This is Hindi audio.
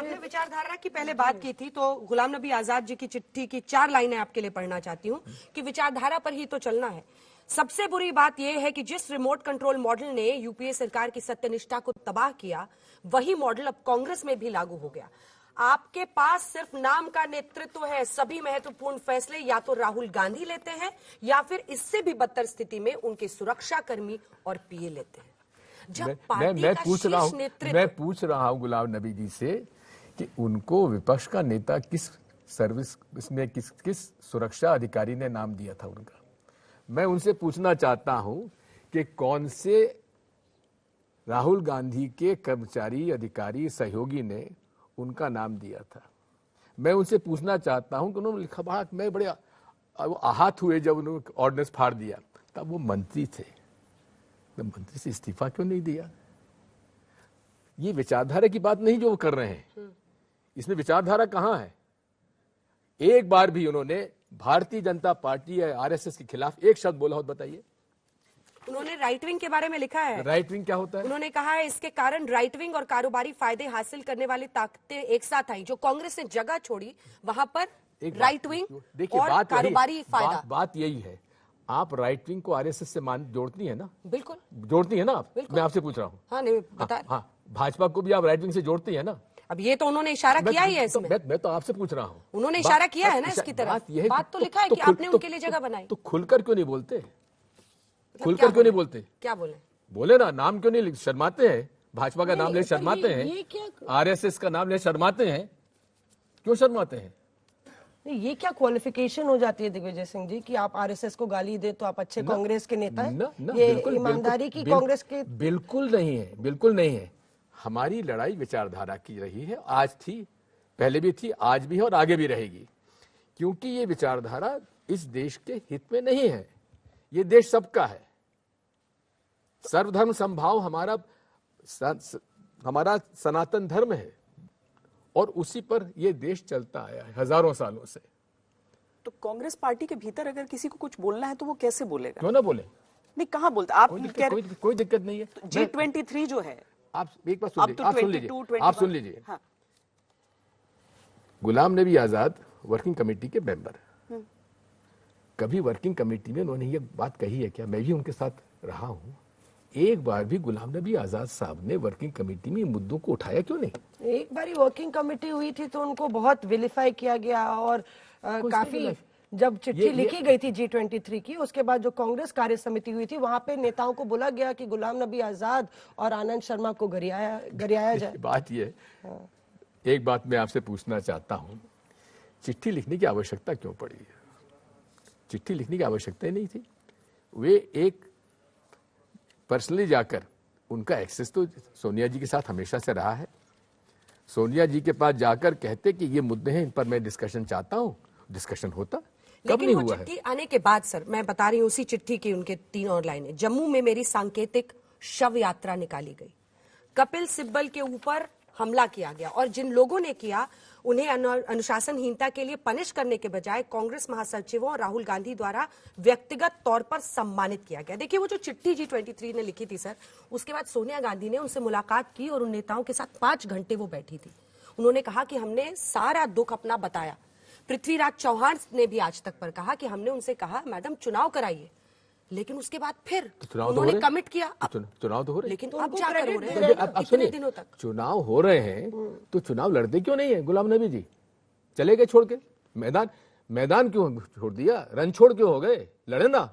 आपने विचारधारा की पहले बात की थी, तो गुलाम नबी आजाद जी की चिट्ठी की 4 लाइनें आपके लिए पढ़ना चाहती हूँ कि विचारधारा पर ही तो चलना है। सबसे बुरी बात यह है कि जिस रिमोट कंट्रोल मॉडल ने यूपीए सरकार की सत्यनिष्ठा को तबाह किया, वही मॉडल अब कांग्रेस में भी लागू हो गया। आपके पास सिर्फ नाम का नेतृत्व है, सभी महत्वपूर्ण फैसले या तो राहुल गांधी लेते हैं या फिर इससे भी बदतर स्थिति में उनके सुरक्षाकर्मी और पीए लेते हैं। जब मैं पूछ रहा हूं गुलाम नबी जी से कि उनको विपक्ष का नेता किस सर्विस इसमें किस सुरक्षा अधिकारी ने नाम दिया था उनका। मैं उनसे पूछना चाहता हूं कि कौन से राहुल गांधी के कर्मचारी, अधिकारी, सहयोगी ने उनका नाम दिया था। मैं उनसे पूछना चाहता हूं कि उन्होंने लिखा बड़ा, मैं बड़े आहत हुए जब उन्होंने ऑर्डिनेंस फाड़ दिया, तब वो मंत्री थे, तो मंत्री से इस्तीफा क्यों नहीं दिया? ये विचारधारा की बात नहीं जो वो कर रहे हैं, इसमें विचारधारा कहां है? एक बार भी उन्होंने भारतीय जनता पार्टी या आरएसएस के खिलाफ एक शब्द बोला हो, बताइए। उन्होंने राइट विंग के बारे में लिखा है। राइट विंग क्या होता है? उन्होंने कहा है इसके कारण राइट विंग और कारोबारी फायदे हासिल करने वाली ताकतें एक साथ आई। जो कांग्रेस ने जगह छोड़ी वहां पर राइट विंग और कारोबारी फायदा। बात यही है, आप राइट विंग को आरएसएस से जोड़ती है ना? बिल्कुल जोड़ती है ना आप? मैं आपसे पूछ रहा हूँ। हाँ, नहीं बता। हाँ, भाजपा को भी आप राइट विंग से जोड़ती है ना? अब ये तो उन्होंने इशारा किया ही है इसमें। मैं तो आपसे पूछ रहा हूँ। उन्होंने इशारा किया है ना इसकी तरफ। बात तो लिखा है कि आपने उनके लिए जगह बनाई। तो खुलकर क्यों नहीं बोलते? खुलकर क्यों नहीं बोलते? क्या बोले? बोले ना, नाम क्यों नहीं? शर्माते हैं, भाजपा का नाम ले शर्माते हैं, आरएसएस का नाम ले शर्माते हैं, क्यों शर्माते हैं? ये क्या क्वालिफिकेशन हो जाती है दिग्विजय सिंह जी कि आप आरएसएस को गाली दे तो आप अच्छे कांग्रेस के नेता हैं? ये ईमानदारी की कांग्रेस के बिल्कुल नहीं है, बिल्कुल नहीं है। हमारी लड़ाई विचारधारा की रही है, आज थी, पहले भी थी, आज भी है और आगे भी रहेगी, क्योंकि ये विचारधारा इस देश के हित में नहीं है। ये देश सबका है, सर्वधर्म समभाव हमारा सनातन धर्म है और उसी पर यह देश चलता आया है हजारों सालों से। तो कांग्रेस पार्टी के भीतर अगर किसी को कुछ बोलना है तो वो कैसे बोलेगा? क्यों ना बोले? नहीं, कहाँ बोलता? आप कोई दिक्कत नहीं है। G23 जो है, आप एक बार सुन लीजिए, आप सुन लीजिए। हाँ। गुलाम नबी आजाद वर्किंग कमेटी के मेंबर, कभी वर्किंग कमेटी में उन्होंने ये बात कही है क्या? मैं भी उनके साथ रहा हूं, एक बार भी गुलाम नबी आजाद साहब ने वर्किंग कमेटी में मुद्दों को उठाया क्यों नहीं? एक बार वर्किंग कमेटी हुई थी तो उनको बहुत विलिफाई किया गया और काफी जब चिट्ठी लिखी गई थी G23 की, उसके बाद जो कांग्रेस कार्य समिति हुई थी वहां पे नेताओं को बोला गया कि गुलाम नबी आजाद और आनंद शर्मा को गरियाया जाए। बात ये एक बात मैं आपसे पूछना चाहता हूं, चिट्ठी लिखने की आवश्यकता क्यों पड़ी? चिट्ठी लिखने की आवश्यकता ही नहीं थी। वे एक पर्सनली जाकर, उनका एक्सेस तो सोनिया जी के साथ हमेशा से रहा है, सोनिया जी के पास जाकर कहते कि ये मुद्दे हैं, इन पर मैं डिस्कशन चाहता हूं, डिस्कशन होता। कब नहीं हुआ है? चिट्ठी आने के बाद सर, मैं बता रही हूँ उसी चिट्ठी की उनके 3 और लाइनें। जम्मू में मेरी सांकेतिक शव यात्रा निकाली गई, कपिल सिब्बल के ऊपर हमला किया गया और जिन लोगों ने किया उन्हें अनुशासनहीनता के लिए पनिश करने के बजाय कांग्रेस महासचिवों और राहुल गांधी द्वारा व्यक्तिगत तौर पर सम्मानित किया गया। देखिए, वो जो चिट्ठी G23 ने लिखी थी सर, उसके बाद सोनिया गांधी ने उनसे मुलाकात की और उन नेताओं के साथ 5 घंटे वो बैठी थी। उन्होंने कहा कि हमने सारा दुख अपना बताया। पृथ्वीराज चौहान ने भी आज तक पर कहा कि हमने उनसे कहा मैडम चुनाव कराइए, लेकिन उसके बाद फिर उन्होंने कमिट किया। चुनाव तो हो रहे, लेकिन तो अब जाकर हो रहे हैं इतने दिनों तक। चुनाव हो रहे हैं तो चुनाव लड़ते क्यों नहीं है? गुलाम नबी जी चले गए छोड़ के, मैदान क्यों छोड़ दिया? रन छोड़ क्यों हो गए? लड़े ना।